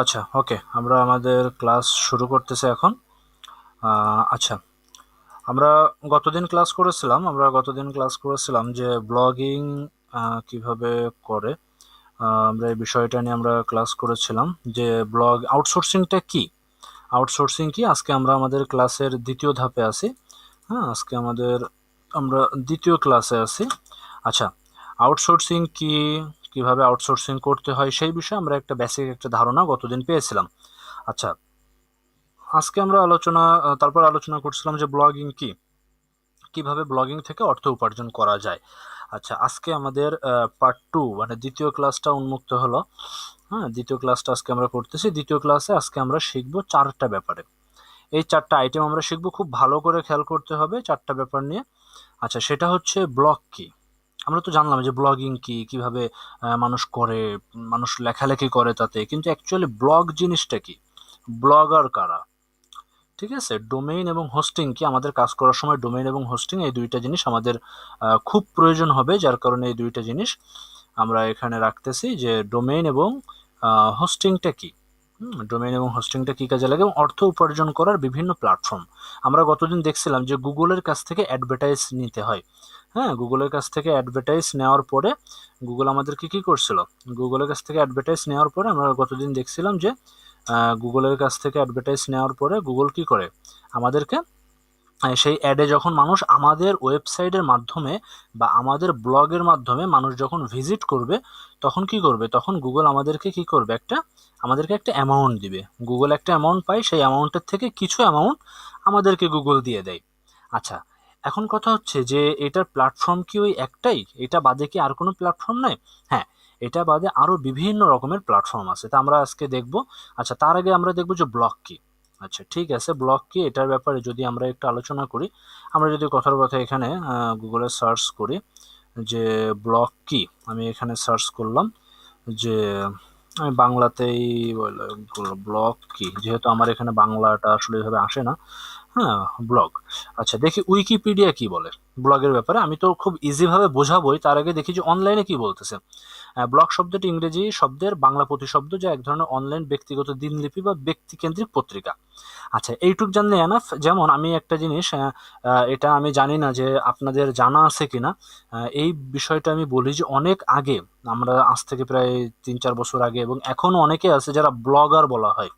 আচ্ছা, ওকে, আমরা আমাদের ক্লাস শুরু করতেছি এখন। আচ্ছা, আমরা গতদিন ক্লাস করেছিলাম যে ব্লগিং কিভাবে করে। আমরা এই বিষয়টা নিয়ে আমরা ক্লাস করেছিলাম যে ব্লগ আউটসোর্সিংটা কি। আজকে আমরা আমাদের ক্লাসের দ্বিতীয় ধাপে আছি। হ্যাঁ, আজকে আমরা দ্বিতীয় ক্লাসে আছি। আচ্ছা, আউটসোর্সিং কি, কিভাবে আউটসোর্সিং করতে হয় সেই বিষয়ে আমরা একটা বেসিক একটা ধারণা গতদিন পেয়েছিলাম। আচ্ছা, আজকে আমরা তারপর আলোচনা করছিলাম যে ব্লগিং কি, কিভাবে ব্লগিং থেকে অর্থ উপার্জন করা যায়। আচ্ছা, আজকে আমাদের পার্ট টু মানে দ্বিতীয় ক্লাসটা উন্মুক্ত হলো। হ্যাঁ, দ্বিতীয় ক্লাসটা আজকে আমরা করতেছি। দ্বিতীয় ক্লাসে আজকে আমরা শিখবো চারটা ব্যাপারে। এই চারটা আইটেম আমরা শিখবো, খুব ভালো করে খেয়াল করতে হবে চারটা ব্যাপার নিয়ে। আচ্ছা, সেটা হচ্ছে ব্লগ কি। আমরা তো জানলাম যে ব্লগিং কি, কিভাবে মানুষ করে, মানুষ লেখালেখি করে তাতে, কিন্তু অ্যাকচুয়ালি ব্লগ জিনিসটা কি, ব্লগার কারা। ঠিক আছে, ডোমেইন এবং হোস্টিং কি, আমাদের কাজ করার সময় ডোমেইন এবং হোস্টিং এই দুইটা জিনিস আমাদের খুব প্রয়োজন হবে, যার কারণে এই দুইটা জিনিস আমরা এখানে রাখতেছি যে ডোমেইন এবং হোস্টিংটা কি। ডোমেইন এবং হোস্টিংটা কি কাজে লাগে এবং অর্থ উপার্জন করার বিভিন্ন প্ল্যাটফর্ম। আমরা গতদিন দেখছিলাম যে গুগলের কাছ থেকে অ্যাডভার্টাইজ নিতে হয়। হ্যাঁ, গুগলের কাছ থেকে অ্যাডভার্টাইজ নেওয়ার পরে গুগল আমাদেরকে কি করছিল, গুগলের কাছ থেকে অ্যাডভার্টাইজ নেওয়ার পরে আমরা গতদিন দেখছিলাম যে গুগলের কাছ থেকে অ্যাডভার্টাইজ নেওয়ার পরে গুগল কি করে আমাদেরকে, সেই অ্যাডে যখন মানুষ আমাদের ওয়েবসাইটের মাধ্যমে বা আমাদের ব্লগের মাধ্যমে মানুষ যখন ভিজিট করবে, তখন কি করবে, তখন গুগল আমাদেরকে কি করবে, আমাদেরকে একটা অ্যামাউন্ট দিবে। গুগল একটা অ্যামাউন্ট পায়, সেই অ্যামাউন্টের থেকে কিছু অ্যামাউন্ট আমাদেরকে গুগল দিয়ে দেয়। আচ্ছা, এখন কথা হচ্ছে যে এটার প্ল্যাটফর্ম কি ওই একটাই, এটা বাদে কি আর কোনো প্ল্যাটফর্ম নাই? হ্যাঁ, এটা বাদে আরো বিভিন্ন রকমের প্ল্যাটফর্ম আছে, তা আমরা আজকে দেখব। আচ্ছা, তার আগে আমরা দেখব যে ব্লগ কি। আচ্ছা, ঠিক আছে, ব্লগ কি এটার ব্যাপারে যদি আমরা একটু আলোচনা করি, আমরা যদি কথার কথা এখানে গুগলে সার্চ করি যে ব্লগ কি, আমি এখানে সার্চ করলাম যে, আমি বাংলাতেই ব্লগ কি, যেহেতু আমার এখানে বাংলাটা আসলে এভাবে আসে না। হ্যাঁ, ব্লগ। আচ্ছা, দেখি উইকিপিডিয়া কি বলে ব্লগের ব্যাপারে। আমি তো খুব ইজি ভাবে বোঝাবোই, তার আগে দেখি যে অনলাইনে কি বলতেছে। ব্লগ শব্দটি ইংরেজি শব্দের বাংলা প্রতিশব্দ, যা এক ধরনের অনলাইন ব্যক্তিগত দিনলিপি বা ব্যক্তিকেন্দ্রিক পত্রিকা। আচ্ছা, এইটুক জানলে এনাফ। যেমন আমি একটা জিনিস, এটা আমি জানি না যে আপনাদের জানা আছে কিনা। এই বিষয়টা আমি বলি যে অনেক আগে, আমরা আজ থেকে প্রায় 3-4 বছর আগে, এবং এখনো অনেকে আছে যারা ব্লগার বলা হয়।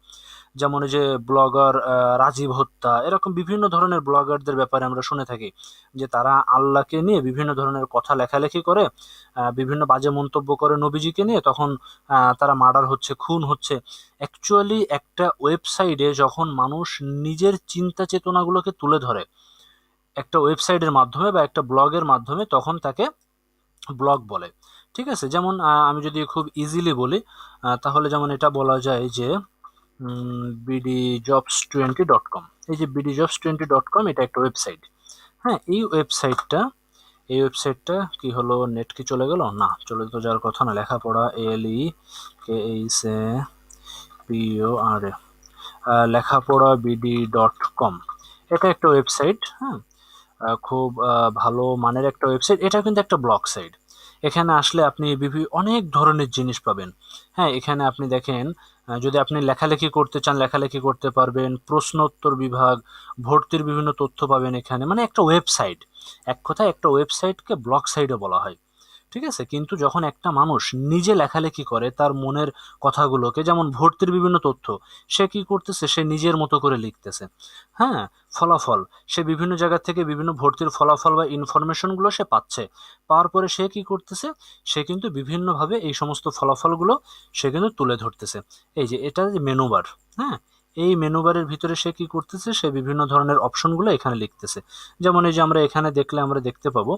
যেমন এই যে ব্লগার রাজীব হত্যা, এরকম বিভিন্ন ধরনের ব্লগারদের ব্যাপারে আমরা শুনে থাকি যে তারা আল্লাহকে নিয়ে বিভিন্ন ধরনের কথা লেখালেখি করে, বিভিন্ন বাজে মন্তব্য করে নবীজিকে নিয়ে, তখন তারা মার্ডার হচ্ছে, খুন হচ্ছে। অ্যাকচুয়ালি একটা ওয়েবসাইটে যখন মানুষ নিজের চিন্তা চেতনাগুলোকে তুলে ধরে একটা ওয়েবসাইটের মাধ্যমে বা একটা ব্লগের মাধ্যমে, তখন তাকে ব্লগ বলে। ঠিক আছে, যেমন আমি যদি খুব ইজিলি বলি, তাহলে যেমন এটা বলা যায় যে bdjobs20.com, এই যে bdjobs20.com, এটা একটা ওয়েবসাইট। হ্যাঁ, এই ওয়েবসাইটটা কি হলো, নেট কি চলে গেল? না, চলে তো যাওয়ার কথা না। লেখাপড়া, ALEKHAPORA, লেখাপড়া BD.com, এটা একটা ওয়েবসাইট। হ্যাঁ, খুব ভালো মানের একটা ওয়েবসাইট। এটা কিন্তু একটা ব্লগ সাইট। এখানে আসলে আপনি অনেক ধরনের জিনিস পাবেন। হ্যাঁ, এখানে আপনি দেখেন, যদি আপনি লেখালেখি করতে চান লেখালেখি করতে পারবেন, প্রশ্ন উত্তর বিভাগ, ভর্তির বিভিন্ন তথ্য পাবেন এখানে। মানে একটা ওয়েবসাইট, এক কথায় একটা ওয়েবসাইটকে ব্লগ সাইটও বলা হয়। ঠিক আছে, কিন্তু যখন একটা মানুষ নিজে লেখালেখি করে তার মনের কথাগুলোকে, যেমন ভর্তির বিভিন্ন তথ্য, সে কি করতেছে, সে নিজের মতো করে লিখতেছে। হ্যাঁ, ফলাফল, সে বিভিন্ন জায়গা থেকে বিভিন্ন ভর্তির ফলাফল বা ইনফরমেশনগুলো সে পাচ্ছে। পাওয়ার পরে সে কি করতেছে, সে কিন্তু বিভিন্নভাবে এই সমস্ত ফলাফলগুলো সে কিন্তু তুলে ধরতেছে। এই যে এটা যে মেনু বার, হ্যাঁ, এই মেনু বারের ভিতরে সে কি করতেছে, সে বিভিন্ন ধরনের অপশনগুলো এখানে লিখতেছে। যেমন এই যে আমরা এখানে দেখলে আমরা দেখতে পাবো,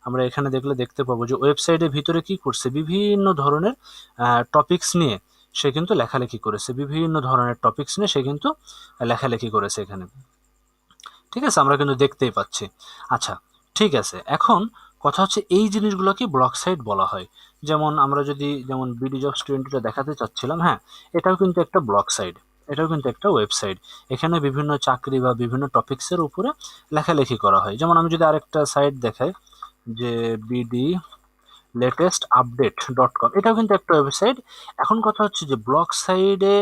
আমরা এখানে দেখলে দেখতে পাবো যে ওয়েবসাইটের ভিতরে কি করছে, বিভিন্ন ধরনের টপিকস নিয়ে সে কিন্তু লেখালেখি করেছে, বিভিন্ন ধরনের টপিকস নিয়ে সে কিন্তু লেখালেখি করেছে এখানে। ঠিক আছে, আমরা কিন্তু দেখতেই পাচ্ছি। আচ্ছা, ঠিক আছে, এখন কথা হচ্ছে এই জিনিসগুলোকে ব্লগ সাইট বলা হয়। যেমন আমরা যদি, যেমন বিডি জবস 20টা দেখাতে চাচ্ছিলাম, হ্যাঁ, এটাও কিন্তু একটা ব্লগ সাইট, এটাও কিন্তু একটা ওয়েবসাইট। এখানে বিভিন্ন চাকরি বা বিভিন্ন টপিকসের উপরে লেখালেখি করা হয়। যেমন আমি যদি আরেকটা সাইট দেখাই, যে বিডি latestupdate.com, এটাও কিন্তু একটা ওয়েবসাইট। এখন কথা হচ্ছে যে ব্লগ সাইডে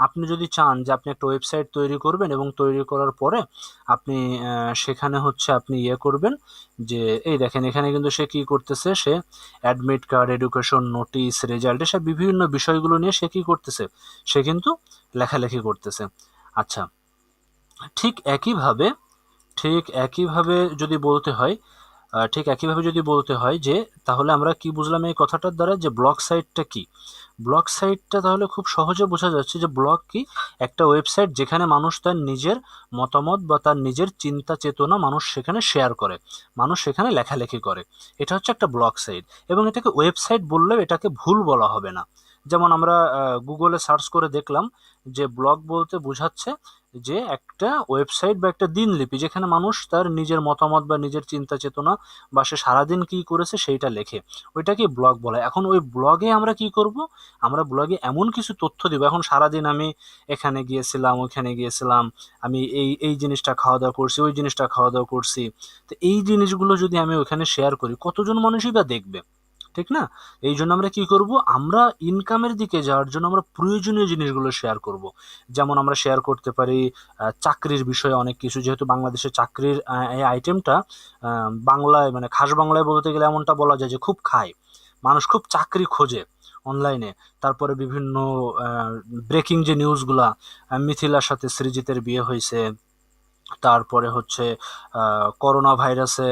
আপনি যদি চান যে আপনি একটা ওয়েবসাইট তৈরি করবেন এবং তৈরি করার পরে আপনি সেখানে হচ্ছে আপনি ইয়ে করবেন যে এই দেখেন এখানে কিন্তু সে কি করতেছে, সে admit card, education, notice, result, এসব বিভিন্ন বিষয়গুলো নিয়ে সে কি করতেছে, সে কিন্তু লেখালেখি করতেছে। আচ্ছা, ঠিক একইভাবে ঠিক একইভাবে যদি বলতে হয় ঠিক একইভাবে যদি বলতে হয় যে তাহলে আমরা কি বুঝলাম এই কথাটার দ্বারা, যে ব্লগ সাইটটা কি। ব্লগ সাইটটা তাহলে খুব সহজে বোঝা যাচ্ছে যে ব্লগ কি, একটা ওয়েবসাইট যেখানে মানুষ তার নিজের মতামত বা তার নিজের চিন্তা চেতনা মানুষ সেখানে শেয়ার করে, মানুষ সেখানে লেখালেখি করে, এটা হচ্ছে একটা ব্লগ সাইট। এবং এটাকে ওয়েবসাইট বললেও এটাকে ভুল বলা হবে না। যেমন আমরা গুগলে সার্চ করে দেখলাম যে ব্লগ বলতে বোঝাচ্ছে যে একটা ওয়েবসাইট বা একটা দিনলিপি যেখানে মানুষ তার নিজের মতামত বা নিজের চিন্তা চেতনা বা সে সারাদিন কি করেছে সেইটা লেখে, ওইটাকে ব্লগ বলা হয়। এখন ওই ব্লগে আমরা কি করব, আমরা ব্লগে এমন কিছু তথ্য দিব, এখন সারাদিন আমি এখানে গিয়েছিলাম, ওইখানে গিয়েছিলাম, আমি এই এই জিনিসটা খাওয়া দাওয়া করছি, ওই জিনিসটা খাওয়া দাওয়া করছি, তো এই জিনিসগুলো যদি আমি ওখানে শেয়ার করি কতজন মানুষই বা দেখবে, ঠিক না? এই জন্য আমরা কি করব, আমরা ইনকামের দিকে যাওয়ার জন্য আমরা প্রয়োজনীয় জিনিসগুলো শেয়ার করব। যেমন আমরা শেয়ার করতে পারি চাকরির বিষয়ে অনেক কিছু, যেহেতু বাংলাদেশে চাকরির এই আইটেমটা বাংলায় মানে খাস বাংলায় বলতে গেলে এমনটা বলা যায় যে খুব খায়, মানুষ খুব চাকরি খোঁজে অনলাইনে। তারপরে বিভিন্ন ব্রেকিং যে নিউজগুলা, মিথিলার সাথে সৃজিতের বিয়ে হয়েছে, তারপরে হচ্ছে করোনা ভাইরাসে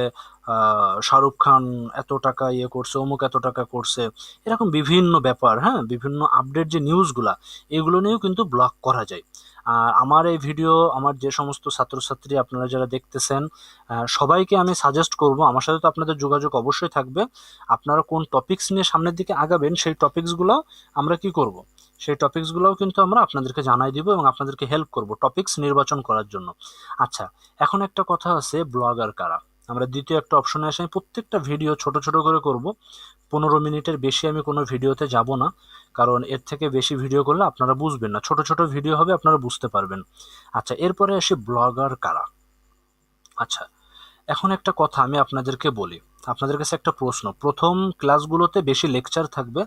শাহরুখ খান এত টাকা ইয়ে করছে, অমুক এত টাকা করছে, এরকম বিভিন্ন ব্যাপার, হ্যাঁ, বিভিন্ন আপডেট যে নিউজগুলা, এগুলো নিয়েও কিন্তু ব্লগ করা যায়। আর আমার এই ভিডিও আমার যে সমস্ত ছাত্রছাত্রী আপনারা যারা দেখতেছেন সবাইকে আমি সাজেস্ট করব, আমার সাথে তো আপনাদের যোগাযোগ অবশ্যই থাকবে, আপনারা কোন টপিকস নিয়ে সামনের দিকে আগাবেন সেই টপিকসগুলো আমরা কি করব, সেই টপিকসগুলোও কিন্তু আমরা আপনাদেরকে জানাই দিব এবং আপনাদেরকে হেল্প করব টপিকস নির্বাচন করার জন্য। আচ্ছা, এখন একটা কথা আছে, ব্লগার কারা। আমরা দ্বিতীয় একটা অপশনে আসি, আমি প্রত্যেকটা ভিডিও ছোট ছোট করে করব, 15 মিনিটের বেশি আমি কোনো ভিডিওতে যাব না, কারণ এর থেকে বেশি ভিডিও করলে আপনারা বুঝবেন না, ছোট ছোট ভিডিও হবে আপনারা বুঝতে পারবেন। আচ্ছা, এরপরে আসি ব্লগার কারা। আচ্ছা, এখন একটা কথা আমি আপনাদেরকে বলি, আপনাদের কাছে একটা প্রশ্ন, প্রথম ক্লাসগুলোতে বেশি লেকচার থাকবে,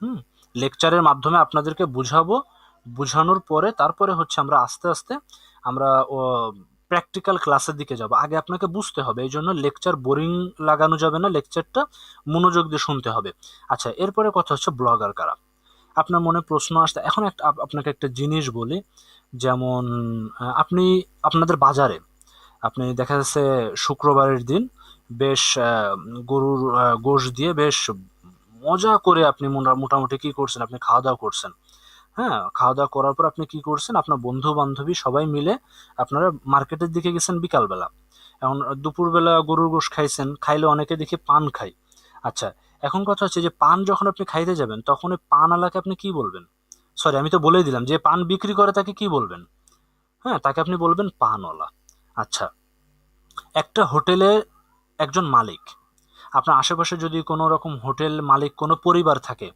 হুম, লেকচারের মাধ্যমে আপনাদেরকে বুঝাবো, বুঝানোর পরে তারপরে হচ্ছে আমরা আস্তে আস্তে আমরা প্র্যাকটিক্যাল ক্লাসের দিকে যাব। আগে আপনাকে বুঝতে হবে, এই জন্য লেকচার বোরিং লাগানো যাবে না, লেকচারটা মনোযোগ দিয়ে শুনতে হবে। আচ্ছা, এরপরে কথা হচ্ছে ব্লগার কারা। আপনার মনে প্রশ্ন আসতে, এখন একটা আপনাকে একটা জিনিস বলি, যেমন আপনি আপনাদের বাজারে আপনি দেখা যাচ্ছে শুক্রবারের দিন বেশ গরুর গোশ দিয়ে বেশ মজা করে আপনি মোটামুটি কি করছেন, আপনি খাওয়া দাওয়া করছেন। হ্যাঁ, খাওয়া দাওয়া করার পর আপনি কি করছেন, আপনার বন্ধু বান্ধবী সবাই মিলে আপনারা মার্কেটের দিকে গেছেন বিকালবেলা। এখন দুপুরবেলা গরুর গোশ খাইছেন, খাইলে অনেকে দেখি পান খায়। আচ্ছা, এখন কথা হচ্ছে যে পান যখন আপনি খাইতে যাবেন তখন ওই পানওয়ালাকে আপনি কি বলবেন? সরি, আমি তো বলেই দিলাম, যে পান বিক্রি করে তাকে কি বলবেন? হ্যাঁ, তাকে আপনি বলবেন পানওয়ালা। আচ্ছা, একটা হোটেলে একজন মালিক, আপনার আশেপাশে যদি কোনো রকম হোটেল মালিক কোনো পরিবার থাকে,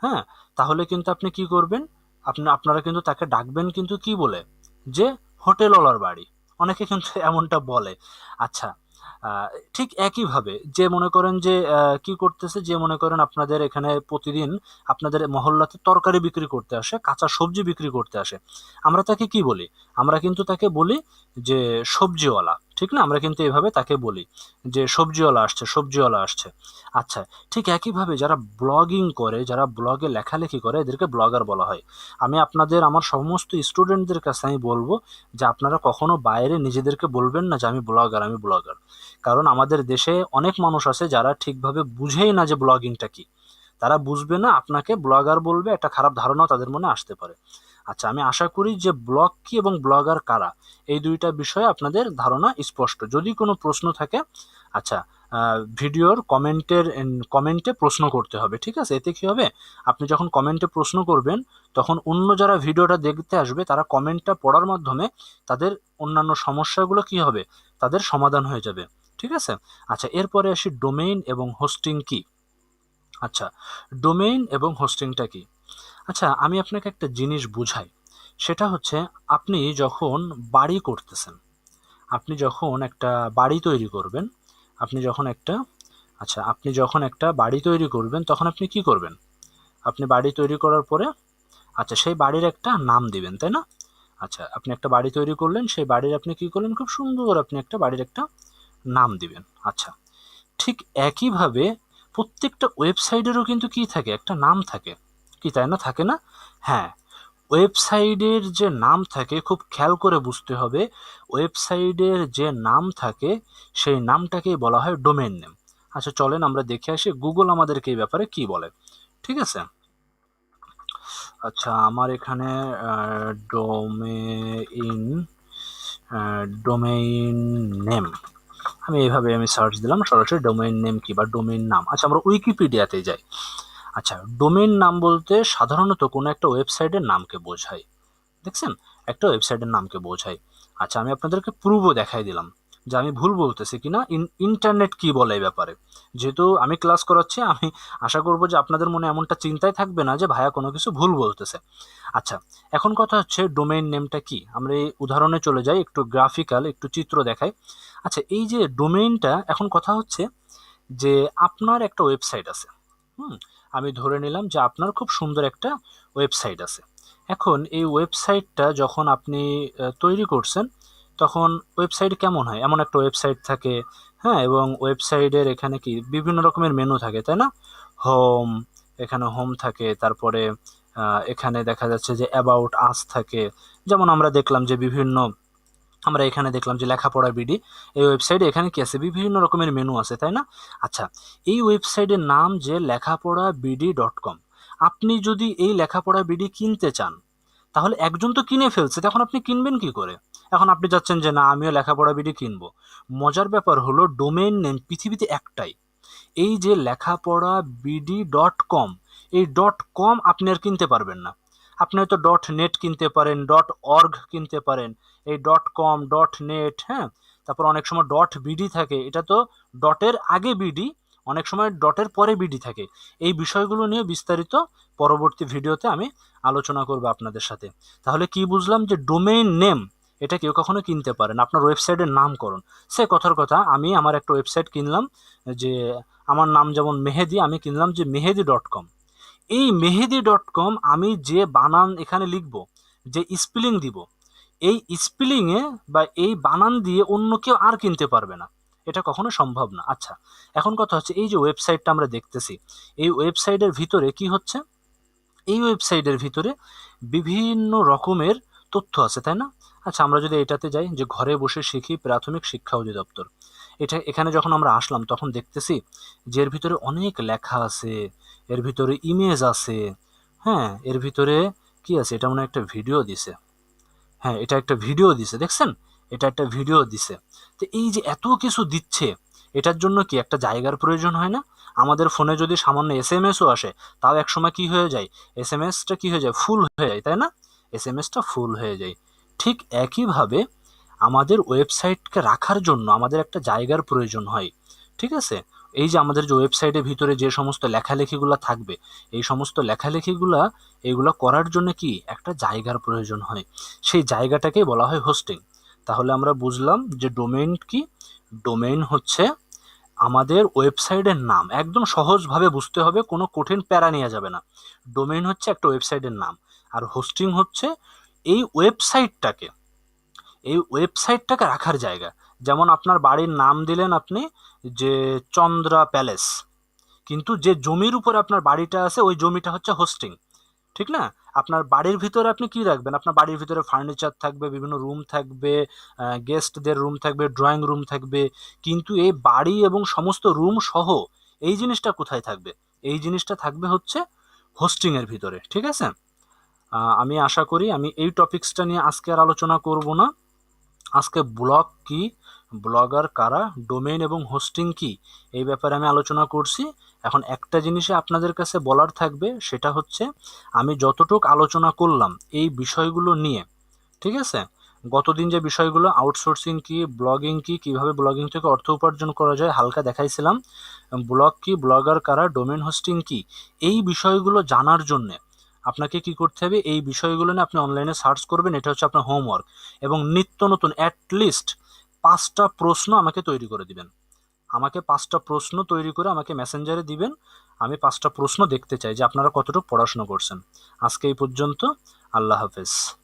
হ্যাঁ, তাহলে কিন্তু আপনি কি করবেন, আপনারা কিন্তু তাকে ডাকবেন কিন্তু কি বলে, যে হোটেলওয়ালার বাড়ি, অনেকে কিন্তু এমনটা বলে। আচ্ছা, ঠিক একইভাবে যে মনে করেন যে কি করতেছে, যে মনে করেন আপনাদের এখানে প্রতিদিন আপনাদের মহল্লাতে তরকারি বিক্রি করতে আসে, কাঁচা সবজি বিক্রি করতে আসে, আমরা তাকে কি বলি, আমরা কিন্তু তাকে বলি যে সবজিওয়ালা, ঠিক না? আমরা কিন্তু এভাবে তাকে বলি যে সবজিওয়ালা আসছে, সবজিওয়ালা আসছে। আচ্ছা, ঠিক একইভাবে যারা ব্লগিং করে, যারা ব্লগে লেখালেখি করে, এদেরকে ব্লগার বলা হয়। আমি আপনাদের আমার সমস্ত স্টুডেন্টদের কাছে আমি বলবো যে আপনারা কখনো বাইরে নিজেদেরকে বলবেন না যে আমি ব্লগার, আমি ব্লগার। কারণ আমাদের দেশে অনেক মানুষ আছে যারা ঠিকভাবে বুঝেই না যে ব্লগিংটা কি, তারা বুঝবে না, আপনাকে ব্লগার বলবে, একটা খারাপ ধারণা তাদের মনে আসতে পারে। আচ্ছা, আমি আশা করি যে ব্লগ কি এবং ব্লগার কারা এই দুইটা বিষয়ে আপনাদের ধারণা স্পষ্ট। যদি কোনো প্রশ্ন থাকে, আচ্ছা, ভিডিওর কমেন্টে প্রশ্ন করতে হবে, ঠিক আছে? এতে কি হবে, আপনি যখন কমেন্টে প্রশ্ন করবেন তখন অন্য যারা ভিডিওটা দেখতে আসবে তারা কমেন্টটা পড়ার মাধ্যমে তাদের অন্যান্য সমস্যাগুলো কি হবে, তাদের সমাধান হয়ে যাবে, ঠিক আছে? আচ্ছা, এরপরে আসি ডোমেইন এবং হোস্টিং কি। আচ্ছা, ডোমেইন এবং হোস্টিংটা কি? আচ্ছা, আমি আপনাকে একটা জিনিস বুঝাই, সেটা হচ্ছে আপনি যখন বাড়ি করতেছেন, আপনি যখন একটা বাড়ি তৈরি করবেন, আপনি যখন একটা আচ্ছা, আপনি যখন একটা বাড়ি তৈরি করবেন তখন আপনি কি করবেন? আপনি বাড়ি তৈরি করার পরে আচ্ছা সেই বাড়ির একটা নাম দিবেন, তাই না? আচ্ছা, আপনি একটা বাড়ি তৈরি করলেন, সেই বাড়ির আপনি কি করলেন, খুব সুন্দর আপনি একটা বাড়ির একটা নাম দিবেন। আচ্ছা, ঠিক একইভাবে প্রত্যেকটা ওয়েবসাইটেরও কিন্তু কি থাকে, একটা নাম থাকে, কি তাই না, থাকে না? হ্যাঁ, ওয়েবসাইটের যে নাম থাকে খুব খেয়াল করে বুঝতে হবে, ওয়েবসাইটের যে নাম থাকে সেই নামটাকেই বলা হয় ডোমেইন নেম। আচ্ছা চলেন আমরা দেখে আসি গুগল আমাদেরকে এই ব্যাপারে কি বলে। ঠিক আছে, আচ্ছা আমার এখানে ডোমেইন ডোমেইন নেম, আমি এইভাবে আমি সার্চ দিলাম সরাসরি ডোমেইন নেম কি বা ডোমেইন নাম। আচ্ছা আমরা উইকিপিডিয়াতে যাই। আচ্ছা, ডোমেইন নাম বলতে সাধারণত কোনো একটা ওয়েবসাইটের নামকে বোঝায়, দেখছেন, একটা ওয়েবসাইটের নামকে বোঝায়। আচ্ছা আমি আপনাদেরকে প্রুফও দেখাই দিলাম যে আমি ভুল বলতেছি কিনা। ইন্টারনেট কি বলে এই ব্যাপারে, যেহেতু আমি ক্লাস করাচ্ছি, আমি আশা করব যে আপনাদের মনে এমনটা চিন্তাই থাকবে না যে ভাইয়া কোনো কিছু ভুল বলতেছে। আচ্ছা, এখন কথা হচ্ছে ডোমেইন নেমটা কি, আমরা এই উদাহরণে চলে যাই, একটু গ্রাফিক্যাল একটু চিত্র দেখাই। আচ্ছা এই যে ডোমেইনটা, এখন কথা হচ্ছে যে আপনার একটা ওয়েবসাইট আছে, হুম, আমি ধরে নিলাম যে আপনার খুব সুন্দর একটা ওয়েবসাইট আছে। এখন এই ওয়েবসাইটটা যখন আপনি তৈরি করছেন, তখন ওয়েবসাইট কেমন হয়, এমন একটা ওয়েবসাইট থাকে, হ্যাঁ, এবং ওয়েবসাইটের এখানে কি বিভিন্ন রকমের মেনু থাকে, তাই না? হোম, এখানে হোম থাকে, তারপরে এখানে দেখা যাচ্ছে যে অ্যাবাউট আস থাকে, যেমন আমরা দেখলাম যে বিভিন্ন, আমরা এখানে দেখলাম যে লেখাপড়া বিডি, এই ওয়েবসাইটে এখানে কি আছে, বিভিন্ন রকমের মেনু আছে, তাই না? আচ্ছা, এই ওয়েবসাইটের নাম যে লেখাপড়া বিডি ডট কম, আপনি যদি এই লেখাপড়া বিডি কিনতে চান, তাহলে একজন তো কিনে ফেলছে, তখন আপনি কিনবেন কি করে? এখন আপনি যাচ্ছেন যে না আমিও লেখাপড়া বিডি কিনবো। মজার ব্যাপার হলো ডোমেইন নেম পৃথিবীতে একটাই, এই যে লেখাপড়া বিডি ডট কম, এই ডট কম আপনি আর কিনতে পারবেন না। আপনি হয়তো ডট নেট কিনতে পারেন, ডট অর্গ কিনতে পারেন, এই ডট কম ডট নেট, হ্যাঁ, তারপর অনেক সময় ডট বিডি থাকে, এটা তো ডটের আগে বিডি, অনেক সময় ডটের পরে বিডি থাকে। এই বিষয়গুলো নিয়ে বিস্তারিত পরবর্তী ভিডিওতে আমি আলোচনা করব আপনাদের সাথে। তাহলে কি বুঝলাম, যে ডোমেইন নেম এটা কেউ কখনো কিনতে পারেন, আপনার ওয়েবসাইটের নামকরণ। সে কথার কথা, আমি আমার একটা ওয়েবসাইট কিনলাম, যে আমার নাম যেমন মেহেদি, আমি কিনলাম যে মেহেদি ডট কম। এই মেহেদি ডট কম আমি যে বানান এখানে লিখব, যে স্পেলিং দিব, এই স্পেলিংয়ে বা এই বানান দিয়ে অন্য কেউ আর কিনতে পারবে না, এটা কখনো সম্ভব না। আচ্ছা, এখন কথা হচ্ছে এই যে ওয়েবসাইটটা আমরা দেখতেছি, এই ওয়েবসাইটের ভিতরে কি হচ্ছে, এই ওয়েবসাইটের ভিতরে বিভিন্ন রকমের তথ্য আছে, তাই না? আচ্ছা আমরা যদি এটাতে যাই, যে ঘরে বসে শিখি প্রাথমিক শিক্ষা অধিদপ্তর, এটা এখানে যখন আমরা আসলাম তখন দেখতেছি যে এর ভিতরে অনেক লেখা আছে, এর ভিতরে ইমেজ আছে, হ্যাঁ, এর ভিতরে কি আছে, এটা মনে হয় একটা ভিডিও দিছে, হ্যাঁ এটা একটা ভিডিও দিছে, দেখছেন, এটা একটা ভিডিও দিছে। তো এই যে এত কিছু দিচ্ছে, এটার জন্য কি একটা জায়গার প্রয়োজন হয় না? আমাদের ফোনে যদি সামান্য এসএমএসও আসে, তাও একসময় কি হয়ে যায়, এসএমএসটা কি হয়ে যায়, ফুল হয়ে যায়, তাই না? এসএমএসটা ফুল হয়ে যায়। ঠিক একইভাবে আমাদের ওয়েবসাইটকে রাখার জন্য আমাদের একটা জায়গার প্রয়োজন হয়, ঠিক আছে? এই যে আমাদের যে ওয়েবসাইটের ভিতরে যে সমস্ত লেখালেখিগুলো থাকবে, এই সমস্ত লেখালেখিগুলা, এগুলো করার জন্য কি একটা জায়গার প্রয়োজন হয়, সেই জায়গাটাকেই বলা হয় হোস্টিং। তাহলে আমরা বুঝলাম যে ডোমেইন কি, ডোমেইন হচ্ছে আমাদের ওয়েবসাইটের নাম, একদম সহজভাবে বুঝতে হবে, কোনো কঠিন প্যারা নেওয়া যাবে না। ডোমেইন হচ্ছে একটা ওয়েবসাইটের নাম, আর হোস্টিং হচ্ছে এই ওয়েবসাইটটাকে, এই ওয়েবসাইটটাকে রাখার জায়গা। যেমন আপনার বাড়ির নাম দিলেন আপনি যে চন্দ্রা প্যালেস, কিন্তু যে জমির উপরে আপনার বাড়িটা আছে ওই জমিটা হচ্ছে হোস্টিং, ঠিক না? আপনার বাড়ির ভিতরে আপনি কি রাখবেন, আপনার বাড়ির ভিতরে ফার্নিচার থাকবে, বিভিন্ন রুম থাকবে, গেস্টদের রুম থাকবে, ড্রয়িং রুম থাকবে, কিন্তু এই বাড়ি এবং সমস্ত রুম সহ এই জিনিসটা কোথায় থাকবে, এই জিনিসটা থাকবে হচ্ছে হোস্টিং এর ভিতরে, ঠিক আছে? আমি আশা করি আমি এই টপিক্সটা নিয়ে আজকে আর আলোচনা করব না। আজকে ব্লগ কি, ব্লগার কারা, ডোমেইন এবং হোস্টিং কি, এই ব্যাপারে আমি আলোচনা করছি। এখন একটা জিনিসে আপনাদের কাছে বলার থাকবে, সেটা হচ্ছে আমি যতটুক আলোচনা করলাম এই বিষয়গুলো নিয়ে, ঠিক আছে, গতদিন যে বিষয়গুলো আউটসোর্সিং কি, ব্লগিং কি, কিভাবে ব্লগিং থেকে অর্থ উপার্জন করা যায় হালকা দেখাইছিলাম, ব্লগ কি, ব্লগার কারা, ডোমেইন হোস্টিং কি, এই বিষয়গুলো জানার জন্যে আপনাকে কি করতে হবে, এই বিষয়গুলো নিয়ে আপনি অনলাইনে সার্চ করবেন, এটা হচ্ছে আপনার হোমওয়ার্ক, এবং নিত্য নতুন অ্যাটলিস্ট 5টা প্রশ্ন আমাকে তৈরি করে দিবেন। আমাকে 5টা প্রশ্ন তৈরি করে আমাকে মেসেঞ্জারে দিবেন। আমি 5টা প্রশ্ন দেখতে চাই যে আপনারা কতটুকু পড়াশোনা করছেন। আজকে এই পর্যন্ত। আল্লাহ হাফেজ।